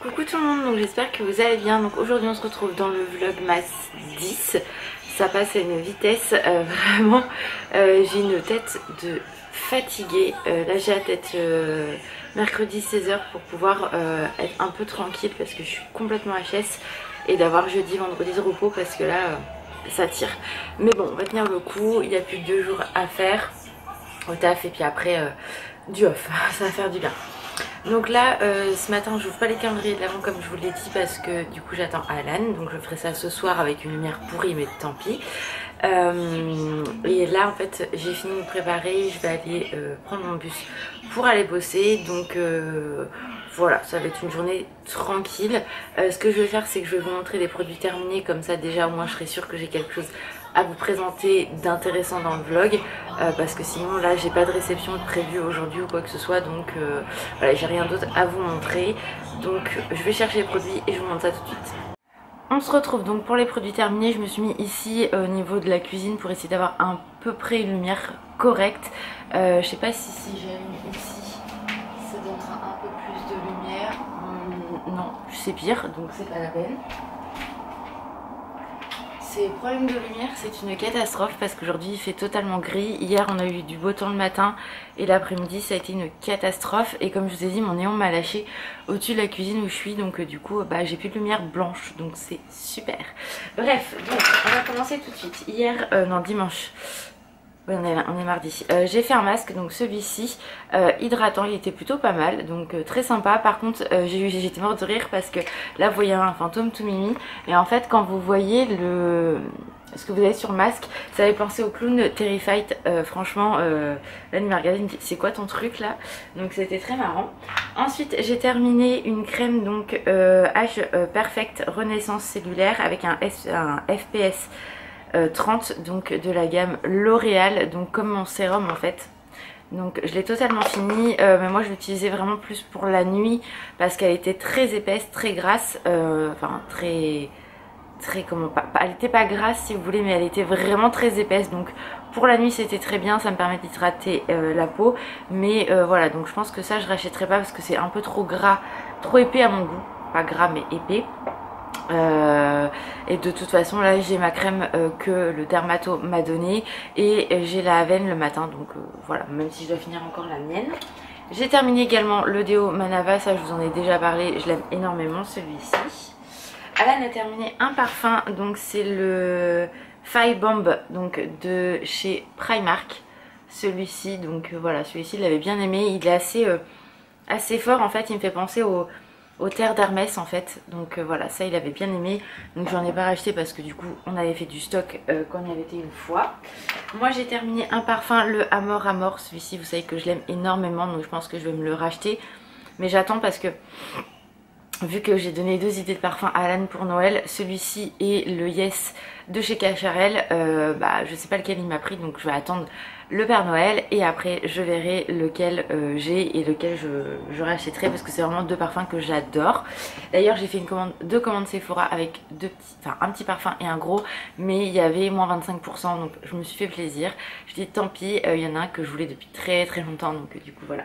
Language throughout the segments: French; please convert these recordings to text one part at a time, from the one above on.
Coucou tout le monde, donc j'espère que vous allez bien. Donc aujourd'hui on se retrouve dans le vlogmas 10. Ça passe à une vitesse, vraiment j'ai une tête de fatiguée. Là j'ai la tête mercredi 16h pour pouvoir être un peu tranquille parce que je suis complètement HS et d'avoir jeudi, vendredi de repos parce que là ça tire. Mais bon, on va tenir le coup, il n'y a plus que 2 jours à faire au taf et puis après du off, ça va faire du bien. Donc là ce matin j'ouvre pas les calendriers de l'avant comme je vous l'ai dit parce que du coup j'attends Alan, donc je ferai ça ce soir avec une lumière pourrie mais tant pis. Et là en fait j'ai fini de me préparer, je vais aller prendre mon bus pour aller bosser, donc voilà, ça va être une journée tranquille. Ce que je vais faire c'est que je vais vous montrer des produits terminés, comme ça déjà au moins je serai sûre que j'ai quelque chose à vous présenter d'intéressant dans le vlog, parce que sinon là j'ai pas de réception prévue aujourd'hui ou quoi que ce soit, donc voilà, j'ai rien d'autre à vous montrer, donc je vais chercher les produits et je vous montre ça tout de suite. On se retrouve donc pour les produits terminés. Je me suis mis ici au niveau de la cuisine pour essayer d'avoir à peu près une lumière correcte. Je sais pas si j'allume ici ça donnera un peu plus de lumière. Non, c'est pire, donc c'est pas la peine. Ces problèmes de lumière, c'est une catastrophe parce qu'aujourd'hui il fait totalement gris. Hier on a eu du beau temps le matin et l'après-midi ça a été une catastrophe. Et comme je vous ai dit, mon néon m'a lâché au-dessus de la cuisine où je suis, donc du coup j'ai plus de lumière blanche, donc c'est super. Bref, donc on va commencer tout de suite. Hier, non dimanche, ouais, on est mardi. J'ai fait un masque, donc celui-ci, hydratant, il était plutôt pas mal, donc très sympa. Par contre, j'étais morte de rire parce que là, vous voyez un fantôme tout mimi. Et en fait, quand vous voyez ce que vous avez sur le masque, ça avait pensé au clown Terrified. Franchement, là, il m'a regardé, il me dit c'est quoi ton truc là? Donc c'était très marrant. Ensuite, j'ai terminé une crème donc Age Perfect Renaissance Cellulaire avec un FPS 30, donc de la gamme L'Oréal, donc comme mon sérum en fait. Donc je l'ai totalement fini, mais moi je l'utilisais vraiment plus pour la nuit parce qu'elle était très épaisse, très grasse, enfin très comment pas, elle était pas grasse si vous voulez, mais elle était vraiment très épaisse, donc pour la nuit c'était très bien, ça me permet d'hydrater la peau. Mais voilà, donc je pense que ça je rachèterai pas parce que c'est un peu trop gras, trop épais à mon goût, pas gras mais épais. Et de toute façon là j'ai ma crème que le dermato m'a donnée et j'ai la Aven le matin, donc voilà, même si je dois finir encore la mienne. J'ai terminé également le déo Manava, ça je vous en ai déjà parlé, je l'aime énormément celui-ci. Alan a terminé un parfum, donc c'est le Fire Bomb, donc de chez Primark, celui-ci. Donc voilà, celui-ci il l'avait bien aimé, il est assez fort en fait, il me fait penser au terre d'Hermès en fait, donc voilà, ça il avait bien aimé, donc j'en ai pas racheté parce que du coup on avait fait du stock quand il y avait été une fois. Moi j'ai terminé un parfum, le Amor Amor, celui-ci vous savez que je l'aime énormément, donc je pense que je vais me le racheter, mais j'attends parce que vu que j'ai donné 2 idées de parfum à Alan pour Noël, celui-ci et le Yes de chez Cacharel, je sais pas lequel il m'a pris, donc je vais attendre le Père Noël et après je verrai lequel j'ai et lequel je rachèterai parce que c'est vraiment 2 parfums que j'adore. D'ailleurs j'ai fait deux commandes Sephora avec un petit parfum et un gros, mais il y avait moins 25%, donc je me suis fait plaisir. Je dis tant pis, il y en a un que je voulais depuis très très longtemps, donc du coup voilà.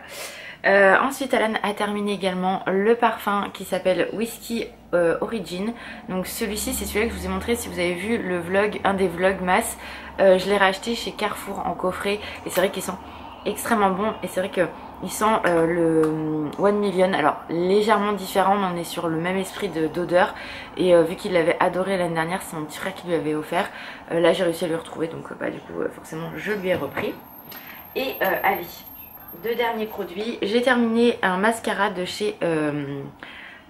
Ensuite Alan a terminé également le parfum qui s'appelle Whisky Origin. Donc celui-ci c'est celui-là que je vous ai montré si vous avez vu le vlog, un des vlogmas. Je l'ai racheté chez Carrefour en coffret et c'est vrai qu'ils sont extrêmement bons et c'est vrai qu'ils sentent le 1 Million, alors légèrement différent mais on est sur le même esprit d'odeur et vu qu'il l'avait adoré l'année dernière, c'est mon petit frère qui lui avait offert. Là j'ai réussi à le retrouver, donc du coup forcément je lui ai repris. Et allez, 2 derniers produits. J'ai terminé un mascara de chez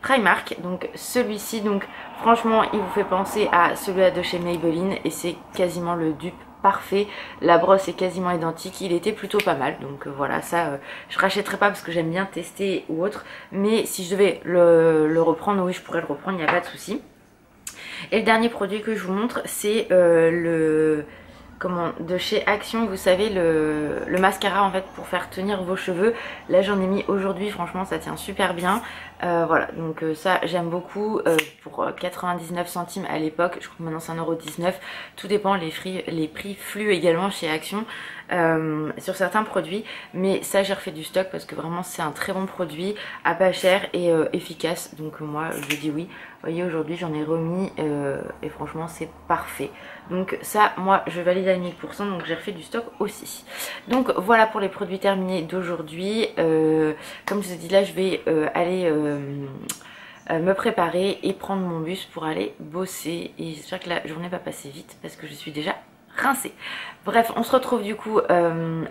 Primark, donc celui-ci, donc franchement il vous fait penser à celui-là de chez Maybelline et c'est quasiment le dupe parfait. La brosse est quasiment identique, il était plutôt pas mal, donc voilà, ça je rachèterai pas parce que j'aime bien tester ou autre, mais si je devais le reprendre, oui je pourrais le reprendre, il n'y a pas de souci. Et le dernier produit que je vous montre c'est de chez Action, vous savez le mascara en fait pour faire tenir vos cheveux. Là j'en ai mis aujourd'hui, franchement ça tient super bien. Voilà, donc ça j'aime beaucoup pour 99 centimes à l'époque, je crois que maintenant c'est 1,19 €. Tout dépend, les prix fluent également chez Action sur certains produits, mais ça j'ai refait du stock parce que vraiment c'est un très bon produit à pas cher et efficace, donc moi je dis oui. Vous voyez, aujourd'hui j'en ai remis et franchement c'est parfait, donc ça moi je valide à 1000%, donc j'ai refait du stock aussi. Donc voilà pour les produits terminés d'aujourd'hui. Comme je vous ai dit, là je vais aller me préparer et prendre mon bus pour aller bosser, et j'espère que la journée va passer vite parce que je suis déjà rincée. Bref, on se retrouve du coup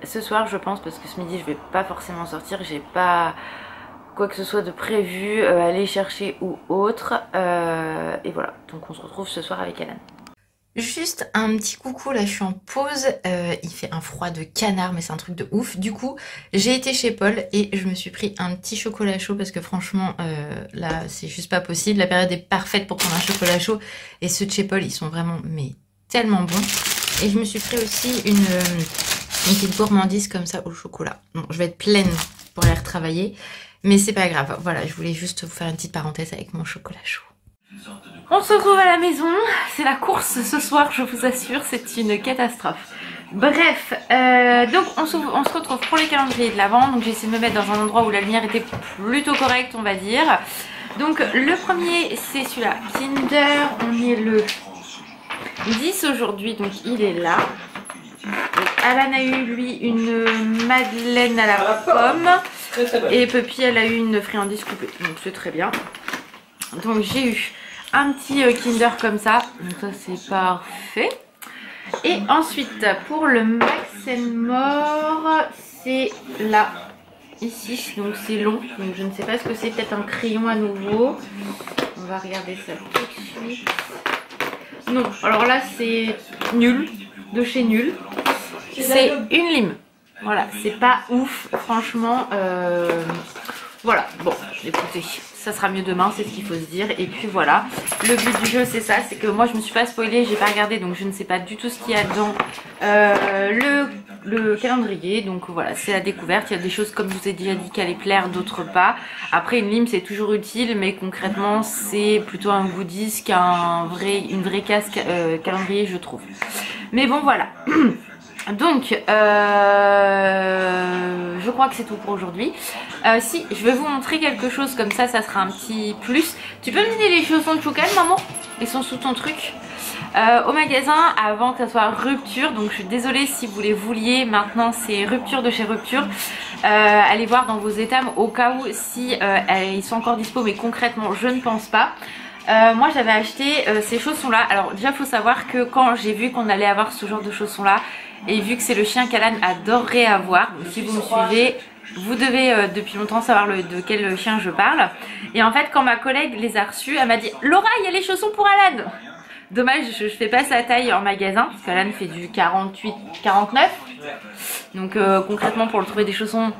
ce soir je pense, parce que ce midi je vais pas forcément sortir, j'ai pas quoi que ce soit de prévu, aller chercher ou autre, et voilà, donc on se retrouve ce soir avec Alan. Juste un petit coucou, là je suis en pause, il fait un froid de canard mais c'est un truc de ouf. Du coup j'ai été chez Paul et je me suis pris un petit chocolat chaud parce que franchement là c'est juste pas possible. La période est parfaite pour prendre un chocolat chaud et ceux de chez Paul ils sont vraiment mais tellement bons. Et je me suis pris aussi une petite gourmandise comme ça au chocolat. Bon, je vais être pleine pour aller retravailler, mais c'est pas grave. Voilà, je voulais juste vous faire une petite parenthèse avec mon chocolat chaud. On se retrouve à la maison, c'est la course ce soir, je vous assure, c'est une catastrophe. Bref, donc on se retrouve pour les calendriers de l'Avent. Donc j'ai essayé de me mettre dans un endroit où la lumière était plutôt correcte, on va dire. Donc le premier c'est celui-là, Kinder, on est le 10 aujourd'hui, donc il est là. Donc, Alan a eu lui une madeleine à la pomme et Puppy elle a eu une friandise coupée, donc c'est très bien. Donc j'ai eu un petit Kinder comme ça, donc ça c'est parfait. Et ensuite pour le Max & More, c'est là, ici, donc c'est long, donc je ne sais pas ce que c'est, peut-être un crayon à nouveau. On va regarder ça tout de suite. Non, alors là c'est nul, de chez Nul. C'est une lime. Voilà, c'est pas ouf, franchement. Voilà, bon, écoutez, ça sera mieux demain, c'est ce qu'il faut se dire. Et puis voilà, le but du jeu c'est ça, c'est que moi je me suis pas spoilée, j'ai pas regardé, donc je ne sais pas du tout ce qu'il y a dans le calendrier. Donc voilà, c'est la découverte. Il y a des choses, comme je vous ai déjà dit, qui allaient plaire, d'autres pas. Après une lime c'est toujours utile, mais concrètement c'est plutôt un goodies une vraie casse calendrier, je trouve. Mais bon voilà. Donc je crois que c'est tout pour aujourd'hui. Si je vais vous montrer quelque chose comme ça, ça sera un petit plus. Tu peux me donner les chaussons de Choukan, maman? Ils sont sous ton truc. Au magasin, avant que ça soit Rupture, donc je suis désolée si vous les vouliez, maintenant c'est Rupture de chez Rupture. Allez voir dans vos états au cas où si ils sont encore dispo, mais concrètement je ne pense pas. Moi j'avais acheté ces chaussons là. Alors déjà faut savoir que quand j'ai vu qu'on allait avoir ce genre de chaussons là, et vu que c'est le chien qu'Alan adorerait avoir, donc si vous me suivez, vous devez depuis longtemps savoir de quel chien je parle. Et en fait quand ma collègue les a reçus, elle m'a dit Laura, il y a les chaussons pour Alan. Dommage, je fais pas sa taille en magasin parce qu'Alan fait du 48-49. Donc concrètement pour le trouver des chaussons,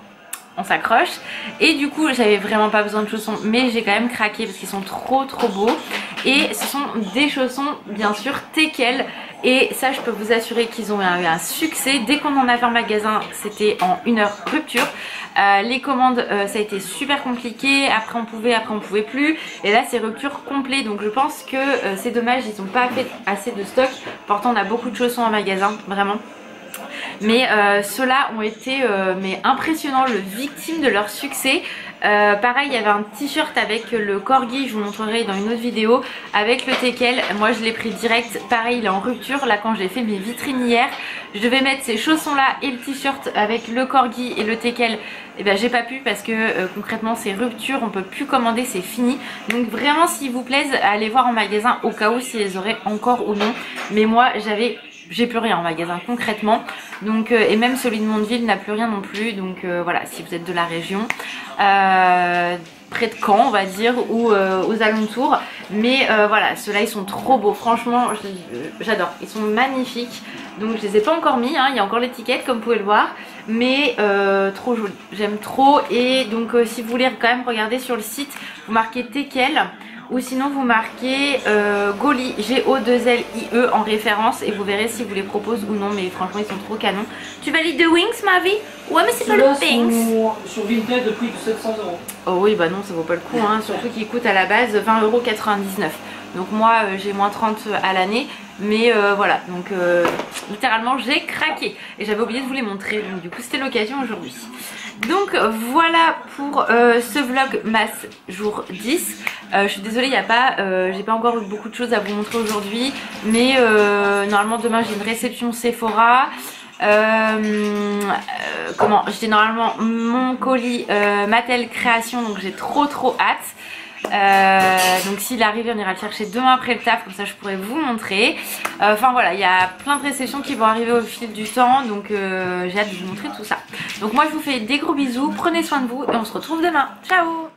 on s'accroche. Et du coup j'avais vraiment pas besoin de chaussons, mais j'ai quand même craqué parce qu'ils sont trop beaux. Et ce sont des chaussons bien sûr Teckel, et ça je peux vous assurer qu'ils ont eu un succès. Dès qu'on en avait en magasin, c'était en 1 heure Rupture. Les commandes ça a été super compliqué, après on pouvait plus, et là c'est Rupture complet. Donc je pense que c'est dommage, ils n'ont pas fait assez de stock. Pourtant on a beaucoup de chaussons en magasin, vraiment. Mais ceux-là ont été mais impressionnants, le victime de leur succès. Pareil, il y avait un t-shirt avec le corgi, je vous montrerai dans une autre vidéo, avec le Teckel. Moi je l'ai pris direct, pareil il est en Rupture. Là quand j'ai fait mes vitrines hier, je devais mettre ces chaussons là et le t-shirt avec le corgi et le Teckel. Et ben j'ai pas pu parce que concrètement c'est Rupture, on peut plus commander, c'est fini. Donc vraiment s'il vous plaise, allez voir en magasin au cas où si les auraient encore ou non. Mais moi j'ai plus rien en magasin concrètement, donc et même celui de Mondeville n'a plus rien non plus. Donc voilà, si vous êtes de la région, près de Caen on va dire, ou aux alentours. Mais voilà, ceux-là ils sont trop beaux, franchement j'adore, ils sont magnifiques. Donc je les ai pas encore mis, hein. Il y a encore l'étiquette comme vous pouvez le voir, mais trop joli, j'aime trop. Et donc si vous voulez quand même regarder sur le site, vous marquez Teckel ou sinon vous marquez Goli, G-O-2-L-I-E en référence et vous verrez si vous les propose ou non, mais franchement ils sont trop canons. Tu valides de Wings, ma vie? Ouais, mais c'est pas le Wings. Sur Vinted de prix de 700 €. Oh oui, bah non, ça vaut pas le coup, hein, surtout qu'ils coûtent à la base 20,99 €. Donc moi j'ai moins 30 à l'année, mais voilà, donc littéralement j'ai craqué et j'avais oublié de vous les montrer, donc du coup c'était l'occasion aujourd'hui. Donc voilà pour ce vlog mass jour 10. Je suis désolée, il n'y a pas, j'ai pas encore eu beaucoup de choses à vous montrer aujourd'hui, mais normalement demain j'ai une réception Sephora. J'ai normalement mon colis Mattel Création, donc j'ai trop hâte. Donc s'il arrive, on ira le chercher demain après le taf, comme ça je pourrais vous montrer. Enfin voilà, il y a plein de réceptions qui vont arriver au fil du temps, donc j'ai hâte de vous montrer tout ça. Donc moi je vous fais des gros bisous, prenez soin de vous et on se retrouve demain. Ciao!